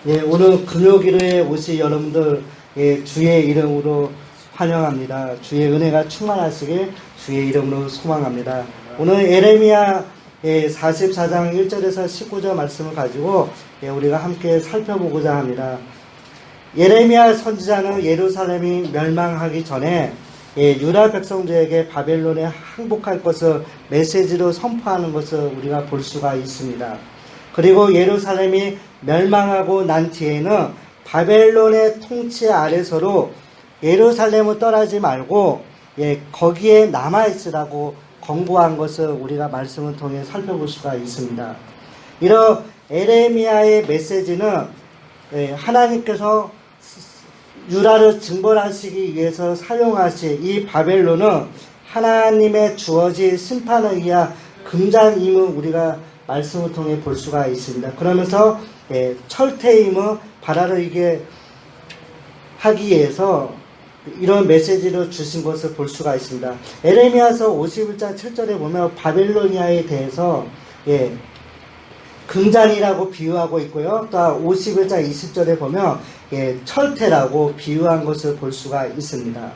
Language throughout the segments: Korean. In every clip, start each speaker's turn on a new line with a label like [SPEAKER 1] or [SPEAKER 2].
[SPEAKER 1] 예, 오늘 금요기도에 오신 여러분들, 예, 주의 이름으로 환영합니다. 주의 은혜가 충만하시길 주의 이름으로 소망합니다. 오늘 에레미야 44장 1절에서 19절 말씀을 가지고 우리가 함께 살펴보고자 합니다. 예레미야 선지자는 예루살렘이 멸망하기 전에 유다 백성들에게 바벨론에 항복할 것을 메시지로 선포하는 것을 우리가 볼 수가 있습니다. 그리고 예루살렘이 멸망하고 난 뒤에는 바벨론의 통치 아래서로 예루살렘을 떠나지 말고 거기에 남아있으라고 권고한 것을 우리가 말씀을 통해 살펴볼 수가 있습니다. 이런 에레미야의 메시지는 하나님께서 유다를 징벌하시기 위해서 사용하신 이 바벨론은 하나님의 주어진 심판에 의한 금장임을 우리가 말씀을 통해 볼 수가 있습니다. 그러면서 철퇴임을 받아들이게 하기 위해서 이런 메시지를 주신 것을 볼 수가 있습니다. 에레미야서 51장 7절에 보면 바벨로니아에 대해서 금잔이라고 비유하고 있고요. 또 51장 20절에 보면 철퇴라고 비유한 것을 볼 수가 있습니다.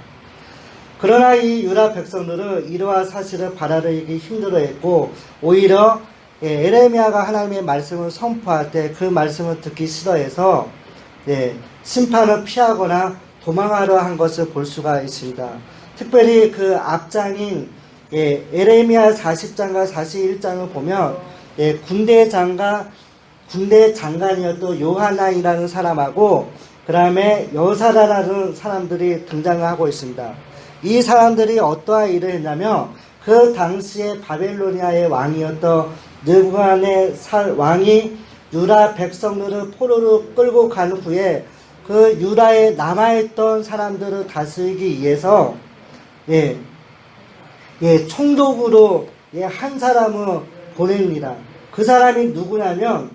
[SPEAKER 1] 그러나 이 유다 백성들은 이러한 사실을 받아들이기 힘들어했고 오히려 에레미야가 하나님의 말씀을 선포할 때 그 말씀을 듣기 싫어해서 심판을 피하거나 도망하려 한 것을 볼 수가 있습니다. 특별히 그 앞장인 에레미야 40장과 41장을 보면 군대 장관이었던 요하나이라는 사람하고 그 다음에 여사라라는 사람들이 등장을 하고 있습니다. 이 사람들이 어떠한 일을 했냐면 그 당시에 바벨로니아의 왕이었던 느부갓네살 왕이 유다 백성들을 포로로 끌고 간 후에 그 유다에 남아있던 사람들을 다스리기 위해서 총독으로 한 사람을 보냅니다. 그 사람이 누구냐면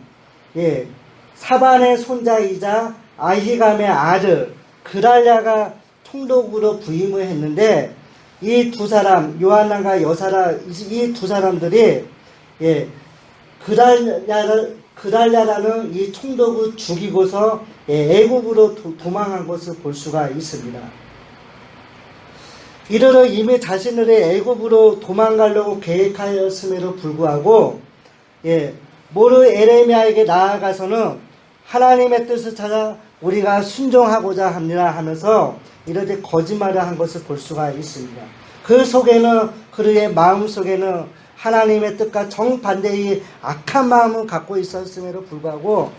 [SPEAKER 1] 사반의 손자이자 아히감의 아들 그랄랴가 총독으로 부임을 했는데 이 두 사람 요하나가 여사라 이 두 사람들이 그랄랴라는 이 총독을 죽이고서 애굽으로 도망한 것을 볼 수가 있습니다. 이들은 이미 자신들의 애굽으로 도망가려고 계획하였음에도 불구하고 모르 에레미야에게 나아가서는 하나님의 뜻을 찾아 우리가 순종하고자 합니다 하면서 이렇게 거짓말을 한 것을 볼 수가 있습니다. 그 속에는 그들의 마음 속에는 하나님의 뜻과 정반대의 악한 마음을 갖고 있었음에도 불구하고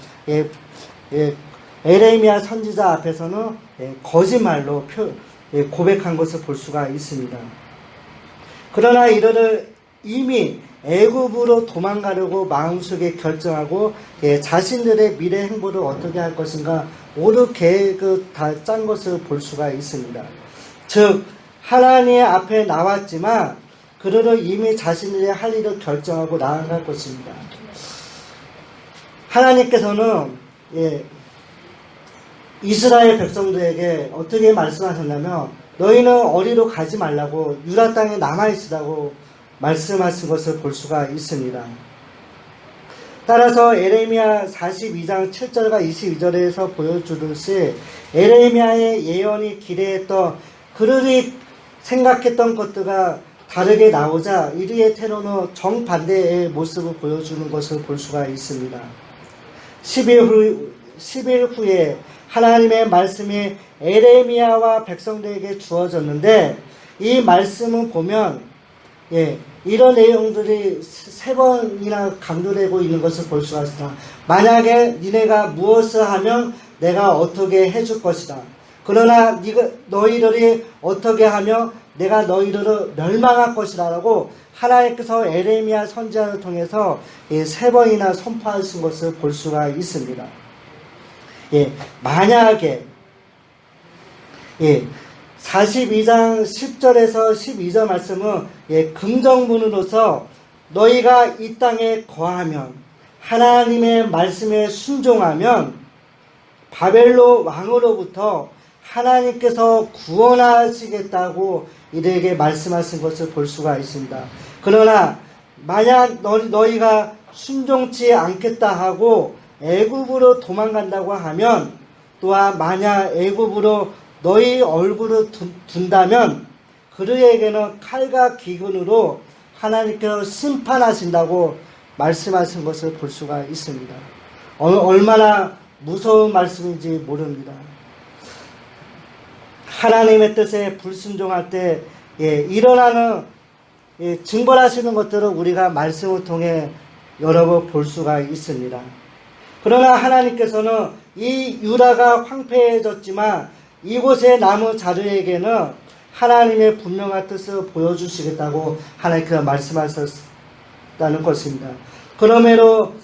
[SPEAKER 1] 에레미야 선지자 앞에서는 거짓말로 고백한 것을 볼 수가 있습니다. 그러나 이들을 이미 애굽으로 도망가려고 마음속에 결정하고 자신들의 미래 행보를 어떻게 할 것인가 모두 계획을 다 짠 것을 볼 수가 있습니다. 즉 하나님의 앞에 나왔지만 그들은 이미 자신들의 할 일을 결정하고 나아갈 것입니다. 하나님께서는 이스라엘 백성들에게 어떻게 말씀하셨냐면 너희는 어디로 가지 말라고 유다 땅에 남아있으라고 말씀하신 것을 볼 수가 있습니다. 따라서 에레미야 42장 7절과 22절에서 보여주듯이 에레미야의 예언이 기대했던 그들이 생각했던 것들과 다르게 나오자 이리의 테러는 정반대의 모습을 보여주는 것을 볼 수가 있습니다. 10일 후에 하나님의 말씀이 에레미야와 백성들에게 주어졌는데 이 말씀을 보면 이런 내용들이 3번이나 강조되고 있는 것을 볼 수가 있습니다. 만약에 니네가 무엇을 하면 내가 어떻게 해줄 것이다. 그러나 너희들이 어떻게 하면 내가 너희들을 멸망할 것이다 라고 하나님께서 에레미야 선지자를 통해서 3번이나 선포하신 것을 볼 수가 있습니다. 만약에 42장 10절에서 12절 말씀은 긍정문으로서 너희가 이 땅에 거하면 하나님의 말씀에 순종하면 바벨론 왕으로부터 하나님께서 구원하시겠다고 이들에게 말씀하신 것을 볼 수가 있습니다. 그러나 만약 너희가 순종치 않겠다 하고 애굽으로 도망간다고 하면, 또한 만약 애굽으로 너희 얼굴을 둔다면 그들에게는 칼과 기근으로 하나님께서 심판하신다고 말씀하신 것을 볼 수가 있습니다. 얼마나 무서운 말씀인지 모릅니다. 하나님의 뜻에 불순종할 때 일어나는 증벌하시는 것들을 우리가 말씀을 통해 여러 번 볼 수가 있습니다. 그러나 하나님께서는 이 유다가 황폐해졌지만 이곳에 남은 자들에게는 하나님의 분명한 뜻을 보여주시겠다고 하나님께서 말씀하셨다는 것입니다. 그러므로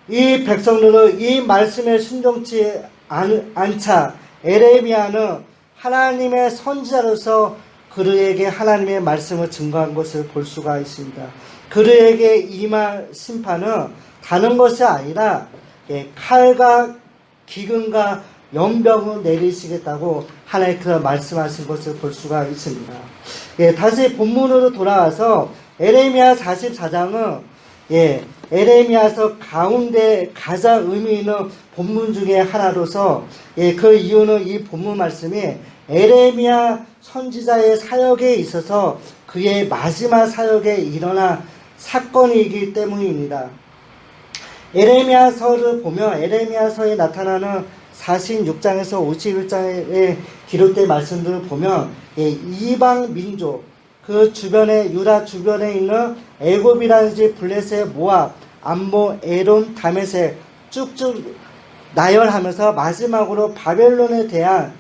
[SPEAKER 1] 이 백성들은 이 말씀에 순종치 않자 에레미야는 하나님의 선지자로서 그들에게 하나님의 말씀을 증거한 것을 볼 수가 있습니다. 그들에게 임할 심판은 다른 것이 아니라 칼과 기근과 연병을 내리시겠다고 하나님께서 말씀하신 것을 볼 수가 있습니다. 다시 본문으로 돌아와서 에레미야 44장은 에레미야서 가운데 가장 의미 있는 본문 중에 하나로서 그 이유는 이 본문 말씀이 에레미야 선지자의 사역에 있어서 그의 마지막 사역에 일어난 사건이기 때문입니다. 에레미야서를 보면 에레미야서에 나타나는 46장에서 51장에 기록된 말씀들을 보면 이방 민족, 그 주변에 유다 주변에 있는 애굽이라든지 블레셋, 모압, 암몬, 에돔, 다메섹 쭉쭉 나열하면서 마지막으로 바벨론에 대한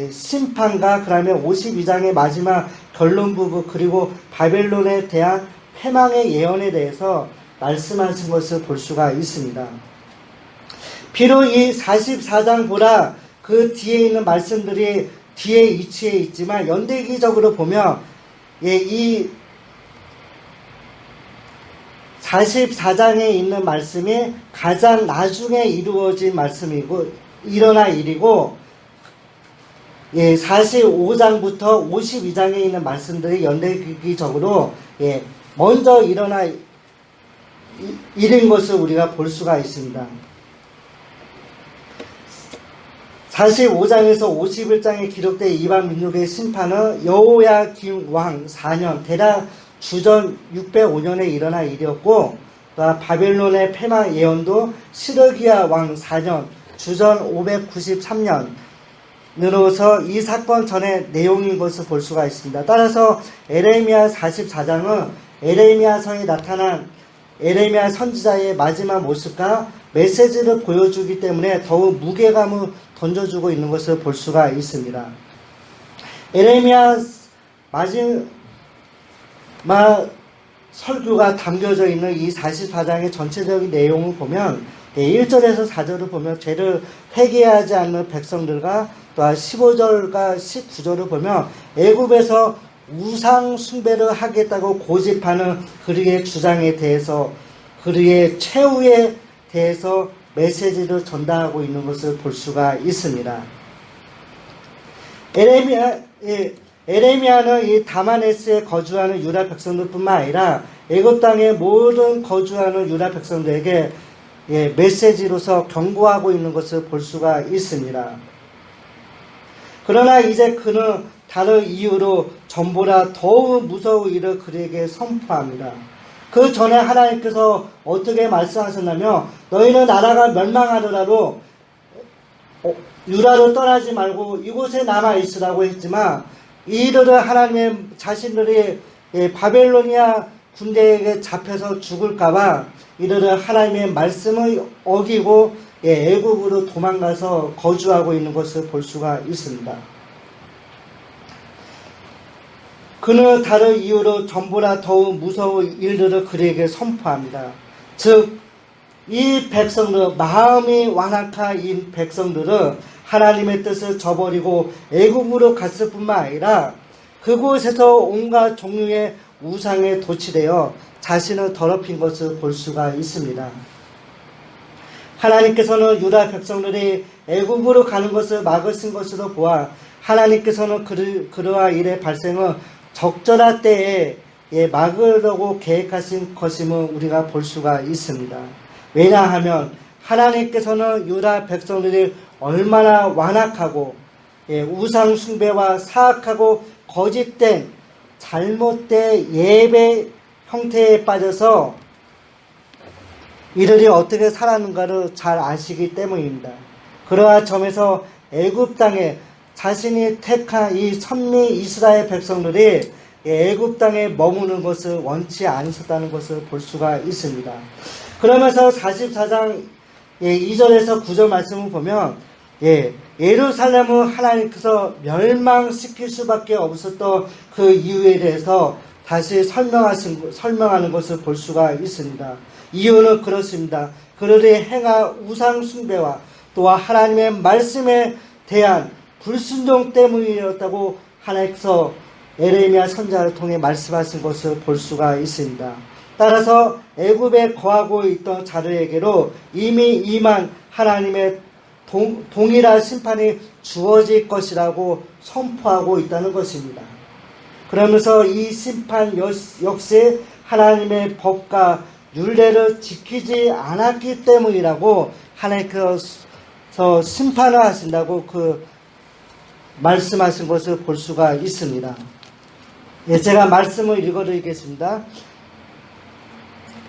[SPEAKER 1] 심판과 그다음에 52장의 마지막 결론 부분 그리고 바벨론에 대한 패망의 예언에 대해서 말씀하신 것을 볼 수가 있습니다. 비록 이 44장보다 그 뒤에 있는 말씀들이 뒤에 위치해 있지만 연대기적으로 보면 이 44장에 있는 말씀이 가장 나중에 이루어진 말씀이고 일어날 일이고 45장부터 52장에 있는 말씀들이 연대기적으로 먼저 일어날 일인 것을 우리가 볼 수가 있습니다. 45장에서 51장에 기록된 이방 민족의 심판은 여호야김 왕 4년 대략 주전 605년에 일어난 일이었고 바벨론의 패망 예언도 시드기야 왕 4년 주전 593년으로서 이 사건 전의 내용인 것을 볼 수가 있습니다. 따라서 에레미야 44장은 에레미야서에 나타난 에레미야 선지자의 마지막 모습과 메시지를 보여주기 때문에 더욱 무게감을 던져주고 있는 것을 볼 수가 있습니다. 에레미야 마지막 설교가 담겨져 있는 이 44장의 전체적인 내용을 보면 1절에서 4절을 보면 죄를 회개하지 않는 백성들과 또 15절과 19절을 보면 애굽에서 우상 숭배를 하겠다고 고집하는 그들의 주장에 대해서 그들의 최후에 대해서 메시지를 전달하고 있는 것을 볼 수가 있습니다. 에레미야는 이 다마네스에 거주하는 유다 백성들뿐만 아니라 애굽 땅에 모든 거주하는 유다 백성들에게 메시지로서 경고하고 있는 것을 볼 수가 있습니다. 그러나 이제 그는 다른 이유로 전보다 더욱 무서운 일을 그에게 선포합니다. 그 전에 하나님께서 어떻게 말씀하셨냐면 너희는 나라가 멸망하더라도 유다를 떠나지 말고 이곳에 남아있으라고 했지만 이들은 하나님의 자신들이 바벨로니아 군대에게 잡혀서 죽을까봐 이들은 하나님의 말씀을 어기고 애굽으로 도망가서 거주하고 있는 것을 볼 수가 있습니다. 그는 다른 이유로 전보다 더욱 무서운 일들을 그에게 선포합니다. 즉, 이 백성들, 마음이 완악한 이 백성들은 하나님의 뜻을 저버리고 애굽으로 갔을 뿐만 아니라 그곳에서 온갖 종류의 우상에 도취되어 자신을 더럽힌 것을 볼 수가 있습니다. 하나님께서는 유다 백성들이 애굽으로 가는 것을 막으신 것으로 보아 하나님께서는 그러한 일의 발생을 적절한 때에 막으려고 계획하신 것임을 우리가 볼 수가 있습니다. 왜냐하면 하나님께서는 유다 백성들이 얼마나 완악하고 우상 숭배와 사악하고 거짓된 잘못된 예배 형태에 빠져서 이들이 어떻게 살았는가를 잘 아시기 때문입니다. 그러한 점에서 애굽 땅에 자신이 택한 이 선미 이스라엘 백성들이 애굽 땅에 머무는 것을 원치 않으셨다는 것을 볼 수가 있습니다. 그러면서 44장 2절에서 9절 말씀을 보면 예루살렘은 하나님께서 멸망시킬 수밖에 없었던 그 이유에 대해서 다시 설명하는 것을 볼 수가 있습니다. 이유는 그렇습니다. 그들이 행한 우상 숭배와 또한 하나님의 말씀에 대한 불순종 때문이었다고 하나님께서 에레미야 선지자를 통해 말씀하신 것을 볼 수가 있습니다. 따라서 애굽에 거하고 있던 자들에게로 이미 임한 하나님의 동일한 심판이 주어질 것이라고 선포하고 있다는 것입니다. 그러면서 이 심판 역시 하나님의 법과 율례를 지키지 않았기 때문이라고 하나님께서 심판을 하신다고 말씀하신 것을 볼 수가 있습니다. 제가 말씀을 읽어드리겠습니다.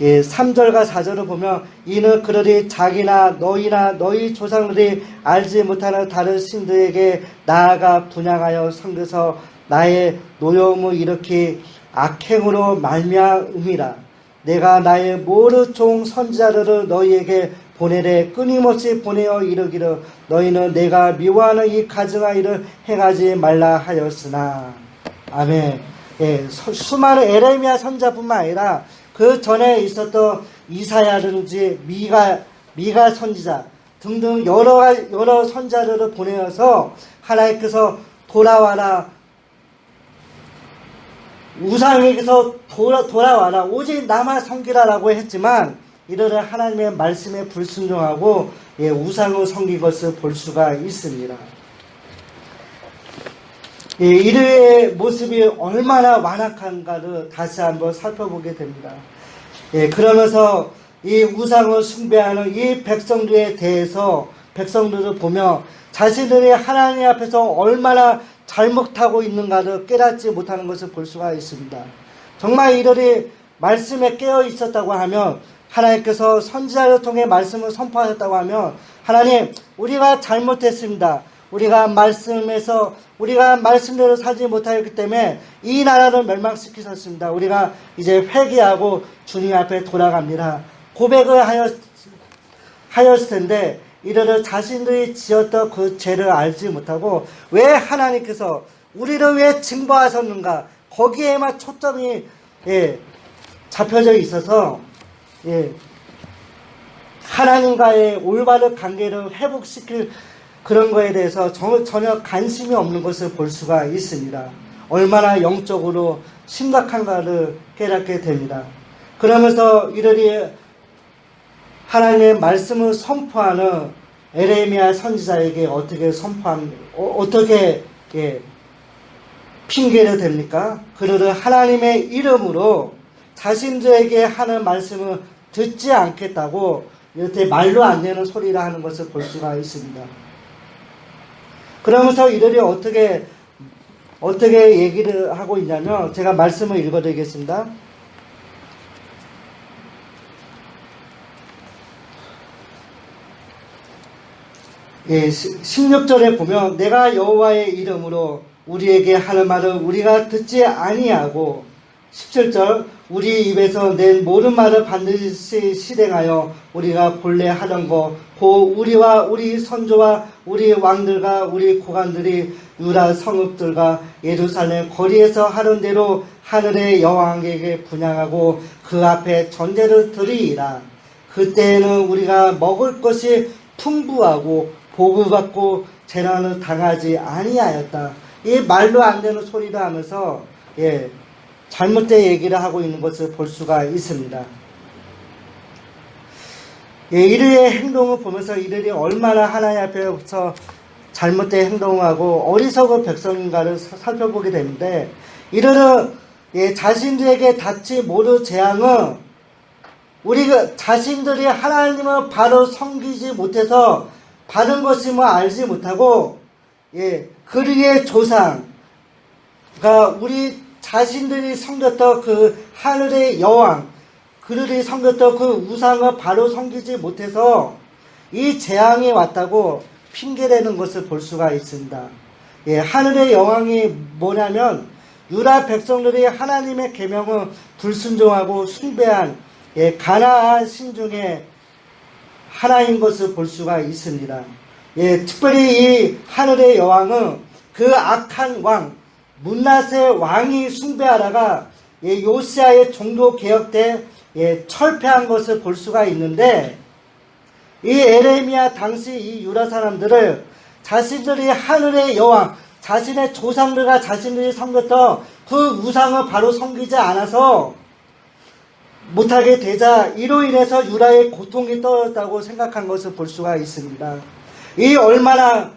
[SPEAKER 1] 3절과 4절을 보면 이는 그들이 자기나 너희나 너희 조상들이 알지 못하는 다른 신들에게 나아가 분향하여 섬겨서 나의 노여움을 일으키 악행으로 말미암음이라. 내가 나의 모든 종 선지자들을 너희에게 보내되 끊임없이 보내어 이르기를 너희는 내가 미워하는 이 가증한 일을 행하지 말라 하였으나. 아멘. 수많은 에레미야 선지자뿐만 아니라 그 전에 있었던 이사야든지 미가 선지자 등등 여러 선지자들을 보내어서 하나님께서 돌아와라, 우상에게서 돌아와라, 오직 나만 섬기라라고 했지만 이들은 하나님의 말씀에 불순종하고 우상을 섬긴 것을 볼 수가 있습니다. 이들의 모습이 얼마나 완악한가를 다시 한번 살펴보게 됩니다. 그러면서 이 우상을 숭배하는 이 백성들에 대해서 백성들을 보며 자신들이 하나님 앞에서 얼마나 잘못하고 있는가를 깨닫지 못하는 것을 볼 수가 있습니다. 정말 이들이 말씀에 깨어 있었다고 하면, 하나님께서 선지자를 통해 말씀을 선포하셨다고 하면, 하나님, 우리가 잘못했습니다. 우리가 말씀대로 살지 못하였기 때문에 이 나라를 멸망시키셨습니다. 우리가 이제 회개하고 주님 앞에 돌아갑니다. 고백을 하였을 텐데 이들은 자신들이 지었던 그 죄를 알지 못하고 왜 하나님께서 우리를 왜 징벌하셨는가, 거기에만 초점이 잡혀져 있어서 하나님과의 올바른 관계를 회복시킬 그런 거에 대해서 전혀 관심이 없는 것을 볼 수가 있습니다. 얼마나 영적으로 심각한가를 깨닫게 됩니다. 그러면서 이들이 하나님의 말씀을 선포하는 에레미야 선지자에게 어떻게 핑계를 댑니까? 그들은 하나님의 이름으로 자신들에게 하는 말씀을 듣지 않겠다고 이렇게 말로 안 되는 소리를 하는 것을 볼 수가 있습니다. 그러면서 이들이 어떻게 얘기를 하고 있냐면, 제가 말씀을 읽어드리겠습니다. 16절에 보면 내가 여호와의 이름으로 우리에게 하는 말을 우리가 듣지 아니하고, 17절 우리 입에서 낸 모든 말을 반드시 실행하여 우리가 본래 하던 것 곧 우리와 우리 선조와 우리 왕들과 우리 고관들이 유다 성읍들과 예루살렘 거리에서 하는 대로 하늘의 여왕에게 분향하고 그 앞에 전제를 드리이라. 그때에는 우리가 먹을 것이 풍부하고 보급받고 재난을 당하지 아니하였다. 이 말로 안 되는 소리를 하면서 잘못된 얘기를 하고 있는 것을 볼 수가 있습니다. 이들의 행동을 보면서 이들이 얼마나 하나님 앞에서 잘못된 행동하고 어리석은 백성인가를 살펴보게 되는데, 이들은 자신들에게 닥치 모든 재앙은 우리 자신들이 하나님을 바로 섬기지 못해서 바른 것임을 알지 못하고, 그리의 조상, 그러니까 우리 자신들이 섬겼던 그 하늘의 여왕, 그들이 섬겼던 그 우상을 바로 섬기지 못해서 이 재앙이 왔다고 핑계대는 것을 볼 수가 있습니다. 하늘의 여왕이 뭐냐면 유다 백성들이 하나님의 계명을 불순종하고 숭배한 가나안 신 중에 하나인 것을 볼 수가 있습니다. 특별히 이 하늘의 여왕은 그 악한 왕 문낫의 왕이 숭배하다가 요시아의 종교 개혁 때 철폐한 것을 볼 수가 있는데, 이 에레미야 당시 이 유다 사람들을 자신들이 하늘의 여왕, 자신의 조상들과 자신들이 섬겼던 그 우상을 바로 섬기지 않아서 못하게 되자 이로 인해서 유다의 고통이 떨어졌다고 생각한 것을 볼 수가 있습니다. 이 얼마나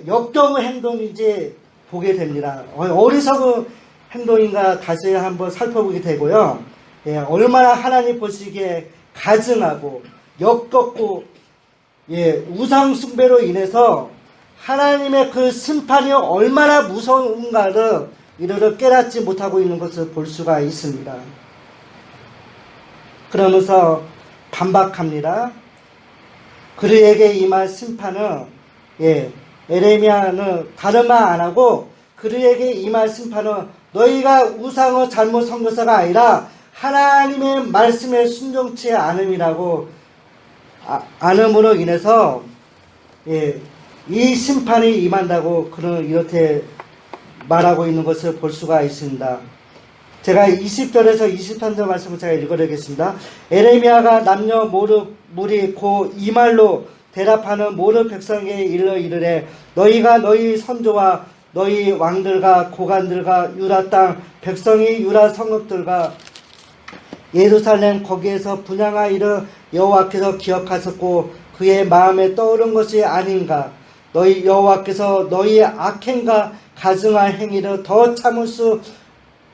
[SPEAKER 1] 역겨운 행동인지 보게 됩니다. 어리석은 행동인가 다시 한번 살펴보게 되고요. 얼마나 하나님 보시기에 가증하고 역겹고 우상 숭배로 인해서 하나님의 그 심판이 얼마나 무서운가를 이를 깨닫지 못하고 있는 것을 볼 수가 있습니다. 그러면서 반박합니다. 그들에게 임할 심판은 에레미야는 다른 말 안 하고 그들에게 임할 심판은 너희가 우상을 잘못 섬겨서가 아니라 하나님의 말씀에 순종치 않음이라고 않음으로 인해서 이 심판이 임한다고 그는 이렇게 말하고 있는 것을 볼 수가 있습니다. 제가 20절에서 23절 말씀을 제가 읽어드리겠습니다. 에레미야가 남녀 무리 고 이 말로 대답하는 모든 백성에게 일러 이르되 너희가 너희 선조와 너희 왕들과 고관들과 유다 땅 백성이 유다 성읍들과 예루살렘 거기에서 분향하이를 여호와께서 기억하셨고 그의 마음에 떠오른 것이 아닌가. 너희 여호와께서 너희의 악행과 가증할 행위를 더 참을 수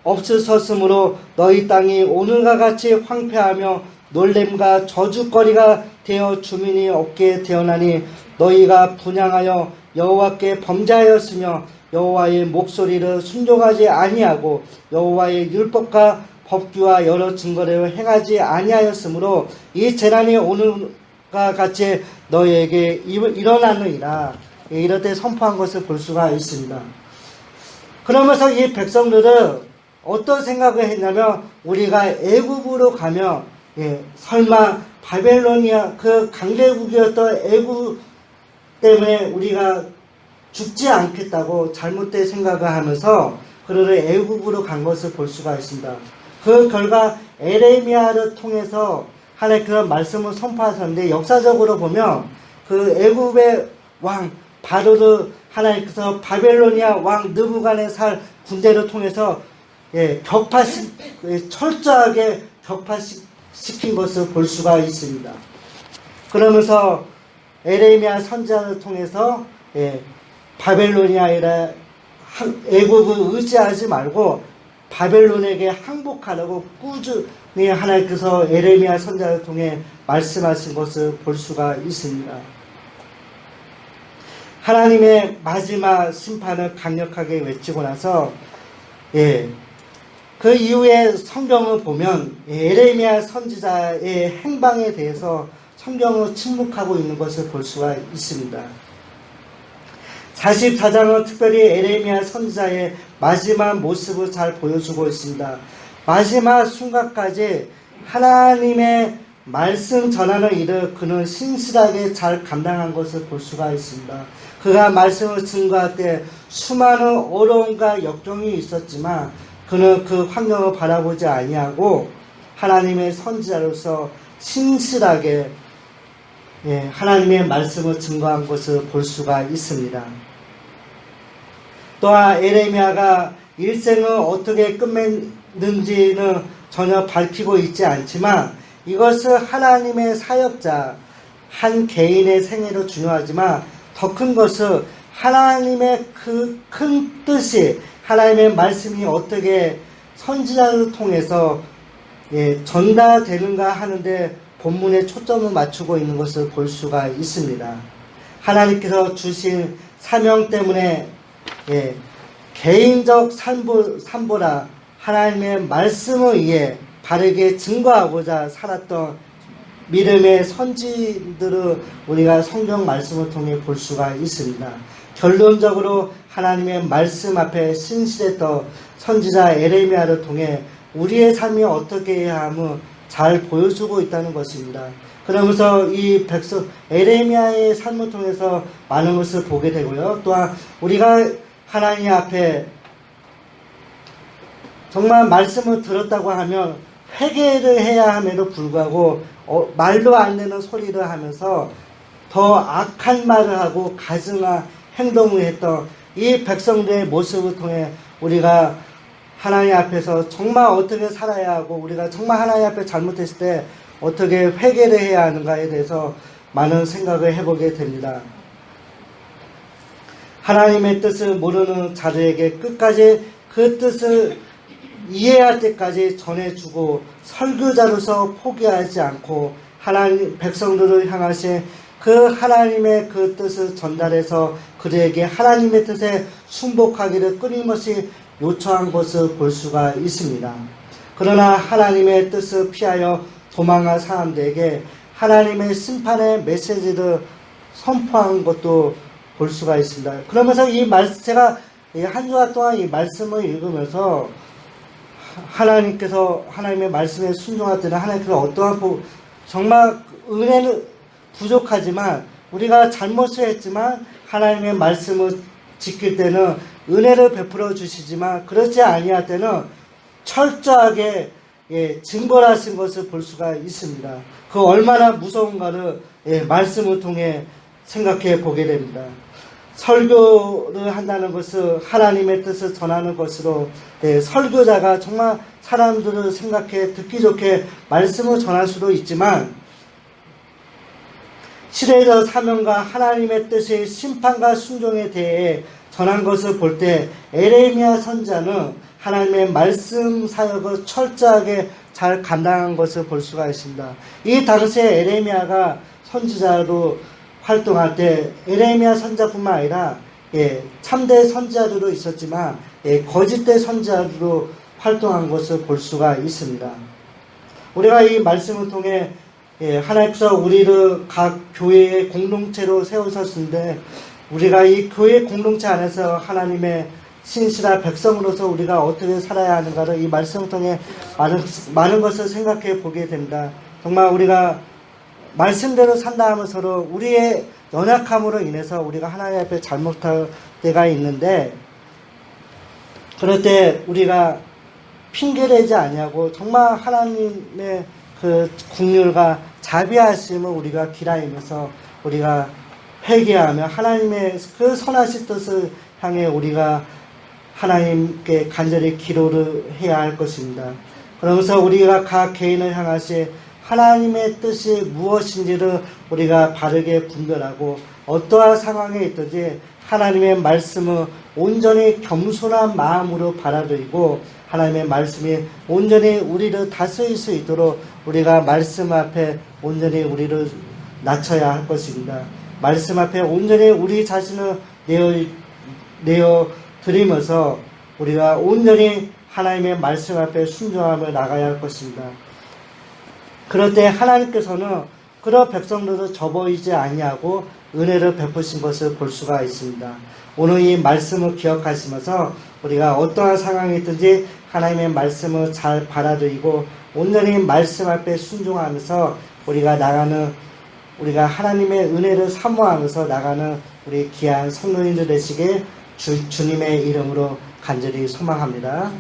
[SPEAKER 1] 없으셨으므로 너희 땅이 오늘과 같이 황폐하며 놀램과 저주거리가 되어 주민이 없게 되어나니 너희가 분향하여 여호와께 범죄하였으며 여호와의 목소리를 순종하지 아니하고 여호와의 율법과 법규와 여러 증거를 행하지 아니하였으므로 이 재난이 오늘과 같이 너희에게 일어나느니라. 이럴 때 선포한 것을 볼 수가 있습니다. 그러면서 이 백성들은 어떤 생각을 했냐면 우리가 애굽으로 가면 설마 바벨로니아 그 강대국이었던 애굽 때문에 우리가 죽지 않겠다고 잘못된 생각을 하면서 그를 애굽으로 간 것을 볼 수가 있습니다. 그 결과 에레미야를 통해서 하나님 그런 말씀을 선포하셨는데 역사적으로 보면 그 애굽의 왕 바로를 하나님께서 바벨로니아 왕 느부갓네살 군대를 통해서 철저하게 격파시킨 것을 볼 수가 있습니다. 그러면서 에레미야 선지자를 통해서 바벨로니아이라 애굽을 의지하지 말고 바벨론에게 항복하라고 꾸준히 하나님께서 에레미야 선지자를 통해 말씀하신 것을 볼 수가 있습니다. 하나님의 마지막 심판을 강력하게 외치고 나서 그 이후에 성경을 보면 에레미야 선지자의 행방에 대해서 성경을 침묵하고 있는 것을 볼 수가 있습니다. 44장은 특별히 에레미야 선지자의 마지막 모습을 잘 보여주고 있습니다. 마지막 순간까지 하나님의 말씀 전하는 일을 그는 신실하게 잘 감당한 것을 볼 수가 있습니다. 그가 말씀을 증거할 때 수많은 어려움과 역경이 있었지만 그는 그 환경을 바라보지 아니하고 하나님의 선지자로서 신실하게 하나님의 말씀을 증거한 것을 볼 수가 있습니다. 또한 에레미야가 일생을 어떻게 끝맺는지는 전혀 밝히고 있지 않지만 이것은 하나님의 사역자 한 개인의 생애도 중요하지만 더 큰 것은 하나님의 그 큰 뜻이 하나님의 말씀이 어떻게 선지자를 통해서 전달되는가 하는데 본문에 초점을 맞추고 있는 것을 볼 수가 있습니다. 하나님께서 주신 사명 때문에 개인적 산보라 하나님의 말씀을 위해 바르게 증거하고자 살았던 믿음의 선지들을 우리가 성경 말씀을 통해 볼 수가 있습니다. 결론적으로 하나님의 말씀 앞에 신실했던 선지자 에레미야를 통해 우리의 삶이 어떻게 해야 함을 잘 보여주고 있다는 것입니다. 그러면서 이 백성 에레미야의 삶을 통해서 많은 것을 보게 되고요. 또한 우리가 하나님 앞에 정말 말씀을 들었다고 하면 회개를 해야 함에도 불구하고 말도 안 되는 소리를 하면서 더 악한 말을 하고 가증한 행동을 했던 이 백성들의 모습을 통해 우리가 하나님 앞에서 정말 어떻게 살아야 하고 우리가 정말 하나님 앞에 잘못했을 때 어떻게 회개를 해야 하는가에 대해서 많은 생각을 해보게 됩니다. 하나님의 뜻을 모르는 자들에게 끝까지 그 뜻을 이해할 때까지 전해주고 설교자로서 포기하지 않고 하나님 백성들을 향하신 그 하나님의 그 뜻을 전달해서 그들에게 하나님의 뜻에 순복하기를 끊임없이 요청한 것을 볼 수가 있습니다. 그러나 하나님의 뜻을 피하여 도망한 사람들에게 하나님의 심판의 메시지를 선포한 것도 볼 수가 있습니다. 그러면서 이 말씀 제가 한 주간 동안 이 말씀을 읽으면서 하나님께서 하나님의 말씀에 순종할 때는 하나님께서 어떠한 정말 은혜는 부족하지만 우리가 잘못을 했지만 하나님의 말씀을 지킬 때는 은혜를 베풀어 주시지만 그렇지 아니할 때는 철저하게 증거를 하신 것을 볼 수가 있습니다. 그 얼마나 무서운가를 말씀을 통해 생각해 보게 됩니다. 설교를 한다는 것은 하나님의 뜻을 전하는 것으로 설교자가 정말 사람들을 생각해 듣기 좋게 말씀을 전할 수도 있지만 시대적 사명과 하나님의 뜻의 심판과 순종에 대해 전한 것을 볼 때 에레미야 선지자는 하나님의 말씀 사역을 철저하게 잘 감당한 것을 볼 수가 있습니다. 이 당시에 에레미야가 선지자로 활동할 때 에레미야 선지자뿐만 아니라 참된 선지자들도 있었지만 거짓된 선지자로 활동한 것을 볼 수가 있습니다. 우리가 이 말씀을 통해 하나님께서 우리를 각 교회의 공동체로 세우셨는데 우리가 이 교회 공동체 안에서 하나님의 신실한 백성으로서 우리가 어떻게 살아야 하는가를 이 말씀을 통해 많은 것을 생각해 보게 됩니다. 정말 우리가 말씀대로 산다 하면 서로 우리의 연약함으로 인해서 우리가 하나님 앞에 잘못할 때가 있는데 그럴 때 우리가 핑계대지 아니하고 정말 하나님의 그 긍휼과 자비하심을 우리가 기다리면서 우리가 회개하며 하나님의 그 선하신 뜻을 향해 우리가 하나님께 간절히 기도를 해야 할 것입니다. 그러면서 우리가 각 개인을 향하신 하나님의 뜻이 무엇인지를 우리가 바르게 분별하고 어떠한 상황에 있든지 하나님의 말씀을 온전히 겸손한 마음으로 받아들이고 하나님의 말씀이 온전히 우리를 다스릴 수 있도록 우리가 말씀 앞에 온전히 우리를 낮춰야 할 것입니다. 말씀 앞에 온전히 우리 자신을 내어 드리면서 우리가 온전히 하나님의 말씀 앞에 순종하며 나가야 할 것입니다. 그럴 때 하나님께서는 그런 백성들을 저버리지 아니하고 은혜를 베푸신 것을 볼 수가 있습니다. 오늘 이 말씀을 기억하시면서 우리가 어떠한 상황이 있든지 하나님의 말씀을 잘 받아들이고 온전히 말씀 앞에 순종하면서 우리가 하나님의 은혜를 사모하면서 나가는 우리 귀한 성도님들 되시길 주님의 이름으로 간절히 소망합니다.